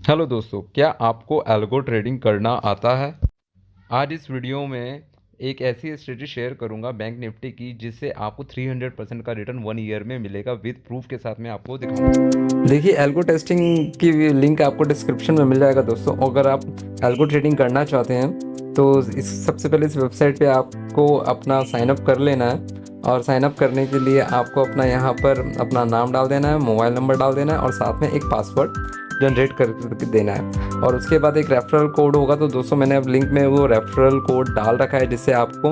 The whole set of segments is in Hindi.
हेलो दोस्तों, क्या आपको एल्गो ट्रेडिंग करना आता है? आज इस वीडियो में एक ऐसी स्ट्रेटजी शेयर करूंगा बैंक निफ्टी की जिससे आपको 300% का रिटर्न 1 ईयर में मिलेगा। विद प्रूफ के साथ मैं आपको दिखाऊंगा। देखिए, एल्गो टेस्टिंग की लिंक आपको डिस्क्रिप्शन में मिल जाएगा दोस्तों। अगर आप एल्गो ट्रेडिंग करना चाहते हैं तो इस सबसे पहले इस वेबसाइट पे आपको अपना साइन अप कर लेना है। और साइन अप करने के लिए आपको अपना यहाँ पर अपना नाम डाल देना है, मोबाइल नंबर डाल देना है और साथ में एक पासवर्ड जनरेट कर देना है। और उसके बाद एक रेफरल कोड होगा। तो दोस्तों, मैंने अब लिंक में वो रेफरल कोड डाल रखा है जिससे आपको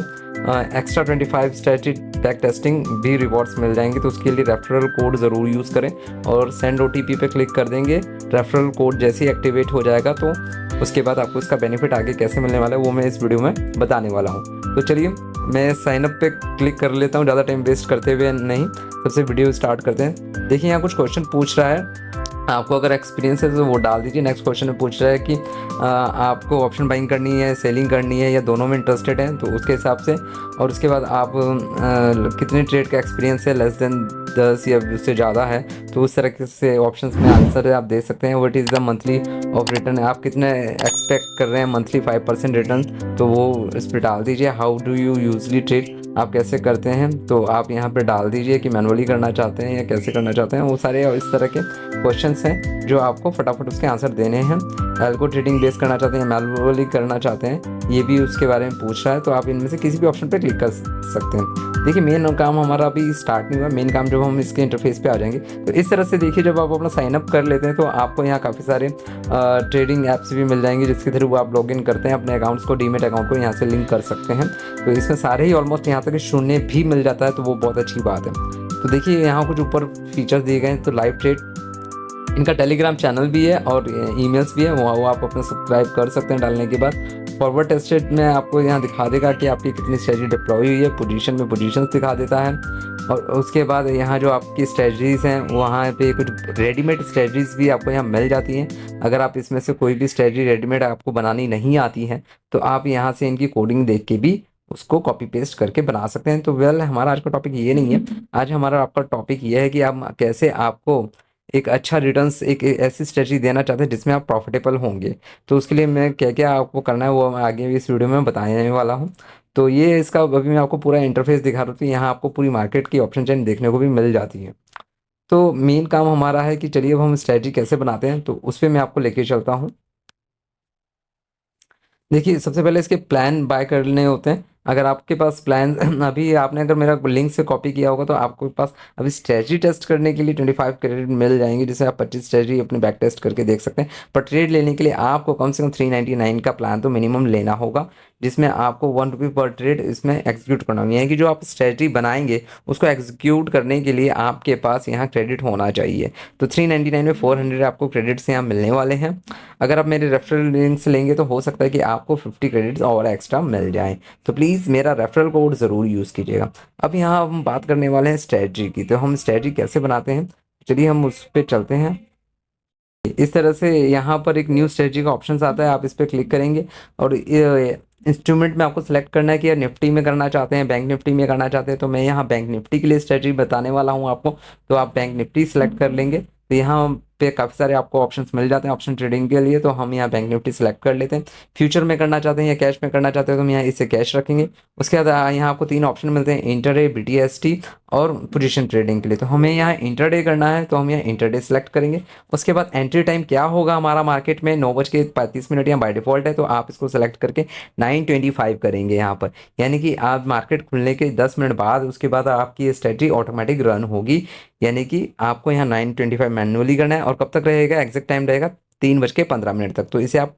एक्स्ट्रा 25 स्टैटिक बैक टेस्टिंग भी रिवॉर्ड्स मिल जाएंगे। तो उसके लिए रेफरल कोड ज़रूर यूज़ करें और सेंड OTP पे क्लिक कर देंगे। रेफरल कोड जैसे ही एक्टिवेट हो जाएगा तो उसके बाद आपको इसका बेनिफिट आगे कैसे मिलने वाला है वो मैं इस वीडियो में बताने वाला हूँ। तो चलिए, मैं साइन अप पे क्लिक कर लेता हूँ, ज़्यादा टाइम वेस्ट करते हुए नहीं। सबसे वीडियो स्टार्ट करते हैं। देखिए, यहाँ कुछ क्वेश्चन पूछ रहा है। आपको अगर एक्सपीरियंस है तो वो डाल दीजिए। नेक्स्ट क्वेश्चन में पूछ रहा है कि आपको ऑप्शन बाइंग करनी है, सेलिंग करनी है या दोनों में इंटरेस्टेड हैं, तो उसके हिसाब से। और उसके बाद आप कितने ट्रेड का एक्सपीरियंस है, लेस देन 10 या उससे ज़्यादा है, तो उस तरह से ऑप्शंस में आंसर आप दे सकते हैं। What is the monthly of return, आप कितने एक्सपेक्ट कर रहे हैं मंथली 5% रिटर्न, तो वो इस पर डाल दीजिए। How do you usually trade, आप कैसे करते हैं, तो आप यहाँ पे डाल दीजिए कि मैनुअली करना चाहते हैं या कैसे करना चाहते हैं। वो सारे इस तरह के क्वेश्चंस हैं जो आपको फटाफट उसके आंसर देने हैं। एल्गो ट्रेडिंग बेस करना चाहते हैं, मैनुअली करना चाहते हैं, ये भी उसके बारे में पूछ रहा है। तो आप इनमें से किसी भी ऑप्शन पे क्लिक कर सकते हैं। देखिए, मेन काम हमारा अभी स्टार्ट नहीं हुआ। मेन काम जब हम इसके इंटरफेस पे आ जाएंगे तो इस तरह से देखिए, जब आप अपना साइन अप कर लेते हैं तो आपको यहाँ काफ़ी सारे ट्रेडिंग ऐप्स भी मिल जाएंगे जिसके थ्रू आप लॉग इन करते हैं अपने अकाउंट्स को, डीमेट अकाउंट को यहाँ से लिंक कर सकते हैं। तो इसमें सारे ही ऑलमोस्ट यहाँ तक शून्य भी मिल जाता है, तो वो बहुत अच्छी बात है। तो देखिए, यहाँ कुछ ऊपर फीचर्स दिए गए हैं। तो लाइव ट्रेड, इनका टेलीग्राम चैनल भी है और ईमेल्स भी है, वो आप अपना सब्सक्राइब कर सकते हैं डालने के बाद। फॉरवर्ड टेस्टेड में आपको यहाँ दिखा देगा कि आपकी कितनी स्ट्रेटजी डिप्लॉय हुई है। पोजीशन में पोजीशंस दिखा देता है। और उसके बाद यहाँ जो आपकी स्ट्रेटजीज़ हैं वहाँ पे कुछ रेडीमेड स्ट्रेटजीज़ भी आपको यहाँ मिल जाती हैं। अगर आप इसमें से कोई भी स्ट्रेटजी रेडीमेड आपको बनानी नहीं आती है तो आप यहाँ से इनकी कोडिंग देख के भी उसको कॉपी पेस्ट करके बना सकते हैं। तो हमारा आज का टॉपिक ये नहीं है। आज हमारा आपका टॉपिक ये है कि आप कैसे आपको एक अच्छा रिटर्न्स, एक ऐसी स्ट्रेटजी देना चाहते हैं जिसमें आप प्रॉफिटेबल होंगे। तो उसके लिए मैं क्या क्या आपको करना है वो मैं आगे इस वीडियो में बताने वाला हूँ। तो ये इसका अभी मैं आपको पूरा इंटरफेस दिखा रहा हूँ। तो यहाँ आपको पूरी मार्केट की ऑप्शन चेन देखने को भी मिल जाती है। तो मेन काम हमारा है कि चलिए अब हम स्ट्रेटजी कैसे बनाते हैं, तो उस पर मैं आपको लेके चलता हूँ। देखिए, सबसे पहले इसके प्लान बाय करने होते हैं। अगर आपके पास प्लान अभी आपने अगर मेरा लिंक से कॉपी किया होगा तो आपके पास अभी स्ट्रेटजी टेस्ट करने के लिए 25 क्रेडिट मिल जाएंगे, जिससे आप 25 स्ट्रेटजी अपने बैक टेस्ट करके देख सकते हैं। पर ट्रेड लेने के लिए आपको कम से कम 399 का प्लान तो मिनिमम लेना होगा, जिसमें आपको 1 रुपये पर ट्रेड इसमें एग्जीक्यूट करना होगा। यानी कि जो आप स्ट्रेटजी बनाएंगे उसको एग्जीक्यूट करने के लिए आपके पास यहाँ क्रेडिट होना चाहिए। तो 399 में 400 आपको क्रेडिट्स यहाँ मिलने वाले हैं। अगर आप मेरे रेफरल लिंक से लेंगे तो हो सकता है कि आपको 50 क्रेडिट्स और एक्स्ट्रा मिल जाएं। तो प्लीज़ मेरा रेफरल कोड ज़रूर यूज़ कीजिएगा। अब यहाँ हम बात करने वाले हैं स्ट्रेटजी की। तो हम स्ट्रेटजी कैसे बनाते हैं, चलिए हम उस पर चलते हैं। इस तरह से यहाँ पर एक न्यू स्ट्रेटजी का ऑप्शन आता है, आप इस पर क्लिक करेंगे और इंस्ट्रूमेंट में आपको सेलेक्ट करना है कि यार निफ्टी में करना चाहते हैं, बैंक निफ्टी में करना चाहते हैं। तो मैं यहाँ बैंक निफ्टी के लिए स्ट्रेटजी बताने वाला हूँ आपको। तो आप बैंक निफ्टी सेलेक्ट कर लेंगे तो यहाँ पे काफ़ी सारे आपको ऑप्शंस मिल जाते हैं ऑप्शन ट्रेडिंग के लिए। तो हम यहाँ बैंक निफ्टी सेलेक्ट कर लेते हैं। फ्यूचर में करना चाहते हैं या कैश में करना चाहते हैं तो हम यहाँ इसे कैश रखेंगे। उसके बाद यहाँ आपको 3 ऑप्शन मिलते हैं, इंटरडे, BTST और पोजीशन ट्रेडिंग के लिए। तो हमें यहाँ इंटरडे करना है तो हम यहाँ इंटरडे सेलेक्ट करेंगे। उसके बाद एंट्री टाइम क्या होगा हमारा मार्केट में 9:35 यहाँ बाय डिफॉल्ट है, तो आप इसको सेलेक्ट करके 9:25 करेंगे यहाँ पर। यानी कि आप मार्केट खुलने के 10 मिनट बाद उसके बाद आपकी ये स्ट्रेटजी ऑटोमेटिक रन होगी। यानी कि आपको यहाँ 9:25 मैनुअली करना है। और कब तक रहेगा, एग्जैक्ट टाइम रहेगा 3:15 तक। तो इसे आप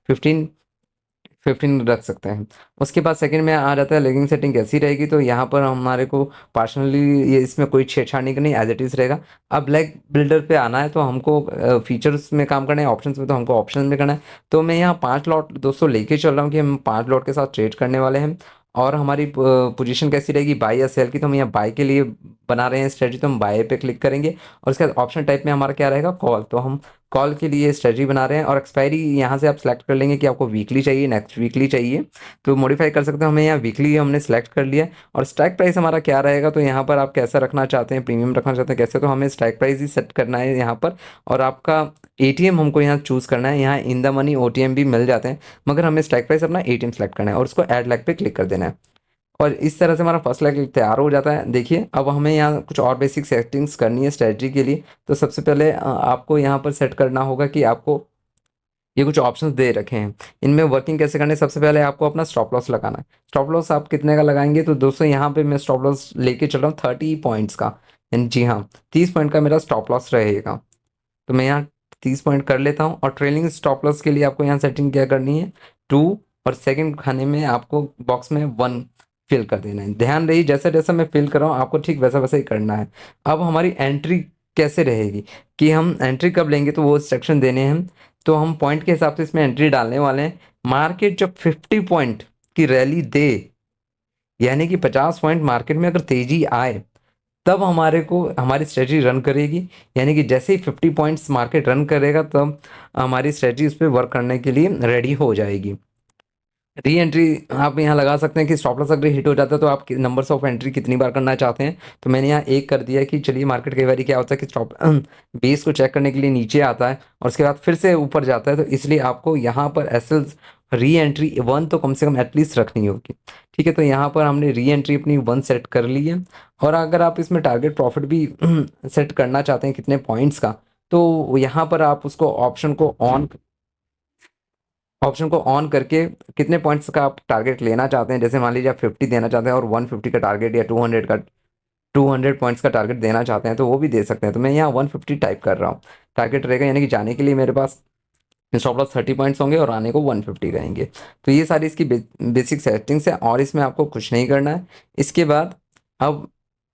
15 रख सकते हैं। उसके बाद सेकंड में आ जाता है लेगिंग सेटिंग कैसी रहेगी। तो यहाँ पर हमारे को पर्सनली ये इसमें कोई छेड़छाड़ नहीं करनी, एज इट इज़ रहेगा। अब ब्लैक बिल्डर पे आना है तो हमको फीचर्स में काम करना है, ऑप्शंस में तो हमको ऑप्शन में करना है। तो मैं यहाँ 5 लॉट दोस्तों लेके चल रहा हूँ कि हम 5 लॉट के साथ ट्रेड करने वाले हैं। और हमारी पोजीशन कैसी रहेगी, बाय या सेल की। तो हम यहाँ बाय के लिए बना रहे हैं स्ट्रेटजी, तो हम बाय पे क्लिक करेंगे। और उसके बाद ऑप्शन टाइप में हमारा क्या रहेगा, कॉल। तो हम कॉल के लिए स्ट्रेटजी बना रहे हैं और एक्सपायरी यहाँ से आप सेलेक्ट कर लेंगे कि आपको वीकली चाहिए, नेक्स्ट वीकली चाहिए, तो मॉडिफाई कर सकते हैं। हमें यहाँ वीकली हमने सेलेक्ट कर लिया। और स्ट्राइक प्राइस हमारा क्या रहेगा, तो यहाँ पर आप कैसा रखना चाहते हैं, प्रीमियम रखना चाहते हैं कैसे, तो हमें स्ट्राइक प्राइस ही सेट करना है यहाँ पर। और आपका एटीएम हमको यहाँ चूज़ करना है। यहाँ इन द मनी ओटीएम भी मिल जाते हैं, मगर हमें स्ट्राइक प्राइस अपना एटीएम सेलेक्ट करना है और उसको ऐड लैग पे क्लिक कर देना है। और इस तरह से हमारा फर्स्ट लैग तैयार हो जाता है। देखिए अब हमें यहाँ कुछ और बेसिक सेटिंग्स करनी है स्ट्रेटजी के लिए। तो सबसे पहले आपको यहाँ पर सेट करना होगा कि आपको ये कुछ ऑप्शंस दे रखे हैं, इनमें वर्किंग कैसे करनी है। सबसे पहले आपको अपना स्टॉप लॉस लगाना है। स्टॉप लॉस आप कितने का लगाएंगे, तो दोस्तों यहाँ पे मैं स्टॉप लॉस लेके चल रहा हूँ 30 पॉइंट्स का, यानी जी हाँ 30 पॉइंट का मेरा स्टॉप लॉस रहेगा। तो मैं यहाँ 30 पॉइंट कर लेता हूँ। और ट्रेलिंग स्टॉप लॉस के लिए आपको यहाँ सेटिंग क्या करनी है, 2, और सेकंड खाने में आपको बॉक्स में 1 फिल कर देना है। ध्यान रही जैसा जैसा मैं फिल कर रहा हूँ आपको ठीक वैसा वैसा ही करना है। अब हमारी एंट्री कैसे रहेगी, कि हम एंट्री कब लेंगे, तो वो सेक्शन देने हैं। तो हम पॉइंट के हिसाब से इसमें एंट्री डालने वाले हैं। मार्केट जब 50 पॉइंट की रैली दे, यानी कि 50 पॉइंट मार्केट में अगर तेजी आए, तब हमारे को हमारी स्ट्रेटजी रन करेगी। यानी कि जैसे ही 50 पॉइंट्स मार्केट रन करेगा तब हमारी स्ट्रेटजी उस पर वर्क करने के लिए रेडी हो जाएगी। री एंट्री आप यहाँ लगा सकते हैं कि स्टॉप लॉस अगर हिट हो जाता है तो आप नंबर्स ऑफ एंट्री कितनी बार करना चाहते हैं। तो मैंने यहाँ एक कर दिया कि चलिए मार्केट कई बार क्या होता है कि स्टॉप बेस को चेक करने के लिए नीचे आता है और उसके बाद फिर से ऊपर जाता है, तो इसलिए आपको यहाँ पर एसएल री एंट्री 1 तो कम से कम एटलीस्ट रखनी होगी। ठीक है, तो यहाँ पर हमने री एंट्री अपनी 1 सेट कर ली है। और अगर आप इसमें टारगेट प्रॉफिट भी सेट करना चाहते हैं कितने पॉइंट्स का, तो यहाँ पर आप उसको ऑप्शन को ऑन करके कितने पॉइंट्स का आप टारगेट लेना चाहते हैं, जैसे मान लीजिए आप 50 देना चाहते हैं और 150 का टारगेट या 200 पॉइंट्स का टारगेट देना चाहते हैं तो वो भी दे सकते हैं। तो मैं यहाँ 150 टाइप कर रहा हूँ टारगेट रहेगा, यानी कि जाने के लिए मेरे पास स्टॉप लॉस 30 पॉइंट्स होंगे और आने को 150 रहेंगे। तो ये सारी इसकी बेसिक सेटिंग्स है और इसमें आपको कुछ नहीं करना है। इसके बाद अब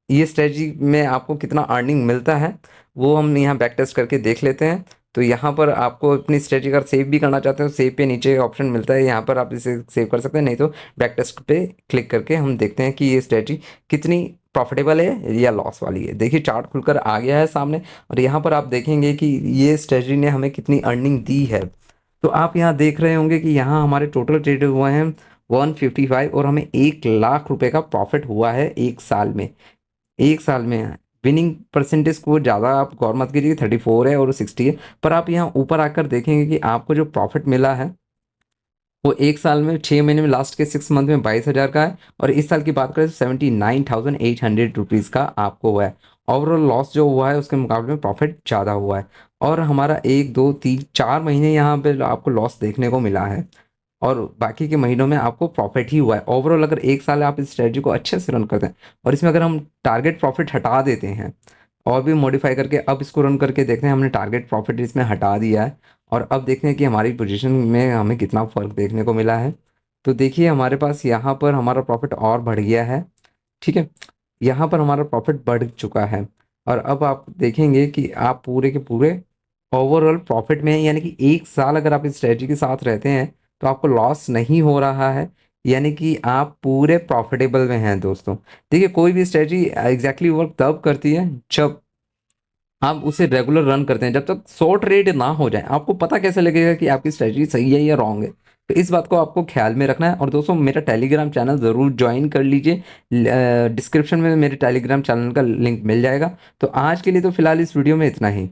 ये स्ट्रेटजी में आपको कितना अर्निंग मिलता है वो हम यहाँ बैक टेस्ट करके देख लेते हैं। तो यहाँ पर आपको अपनी स्ट्रेटजी अगर सेव भी करना चाहते हो, सेव पे नीचे ऑप्शन मिलता है, यहाँ पर आप इसे सेव कर सकते हैं, नहीं तो बैक टेस्ट पे क्लिक करके हम देखते हैं कि ये स्ट्रेटजी कितनी प्रॉफिटेबल है या लॉस वाली है। देखिए चार्ट खुलकर आ गया है सामने और यहाँ पर आप देखेंगे कि ये स्ट्रेटजी ने हमें कितनी अर्निंग दी है। तो आप यहाँ देख रहे होंगे कि यहाँ हमारे टोटल ट्रेड हुए हैं 155 और हमें 1 लाख रुपए का प्रॉफिट हुआ है एक साल में। एक साल में विनिंग परसेंटेज को ज़्यादा आप गौर मत कीजिए, 34 है और 60 है, पर आप यहाँ ऊपर आकर देखेंगे कि आपको जो प्रॉफिट मिला है वो एक साल में 6 महीने में लास्ट के 6 मंथ में 22,000 का है। और इस साल की बात करें तो 79,800 रुपीज़ का आपको हुआ है। ओवरऑल लॉस जो हुआ है उसके मुकाबले में प्रॉफिट ज़्यादा हुआ है। और हमारा 1 2 3 4 महीने यहाँ पे आपको लॉस देखने को मिला है और बाकी के महीनों में आपको प्रॉफिट ही हुआ है। ओवरऑल अगर एक साल आप इस स्ट्रेटजी को अच्छे से रन करते हैं और इसमें अगर हम टारगेट प्रॉफिट हटा देते हैं और भी मॉडिफाई करके अब इसको रन करके देखते हैं, हमने टारगेट प्रॉफिट इसमें हटा दिया है और अब देखते हैं कि हमारी पोजीशन में हमें कितना फ़र्क देखने को मिला है। तो देखिए हमारे पास यहाँ पर हमारा प्रॉफिट और बढ़ गया है। ठीक है, यहाँ पर हमारा प्रॉफिट बढ़ चुका है और अब आप देखेंगे कि आप पूरे के पूरे ओवरऑल प्रॉफिट में है। यानी कि एक साल अगर आप इस स्ट्रेटजी के साथ रहते हैं तो आपको लॉस नहीं हो रहा है, यानी कि आप पूरे प्रॉफिटेबल में हैं दोस्तों। देखिए कोई भी स्ट्रेटजी एग्जैक्टली वर्क तब करती है जब आप उसे रेगुलर रन करते हैं। जब तक शॉर्ट रेट ना हो जाए आपको पता कैसे लगेगा कि आपकी स्ट्रेटजी सही है या रॉन्ग है, तो इस बात को आपको ख्याल में रखना है। और दोस्तों मेरा टेलीग्राम चैनल ज़रूर ज्वाइन कर लीजिए, डिस्क्रिप्शन में मेरे टेलीग्राम चैनल का लिंक मिल जाएगा। तो आज के लिए तो फिलहाल इस वीडियो में इतना ही।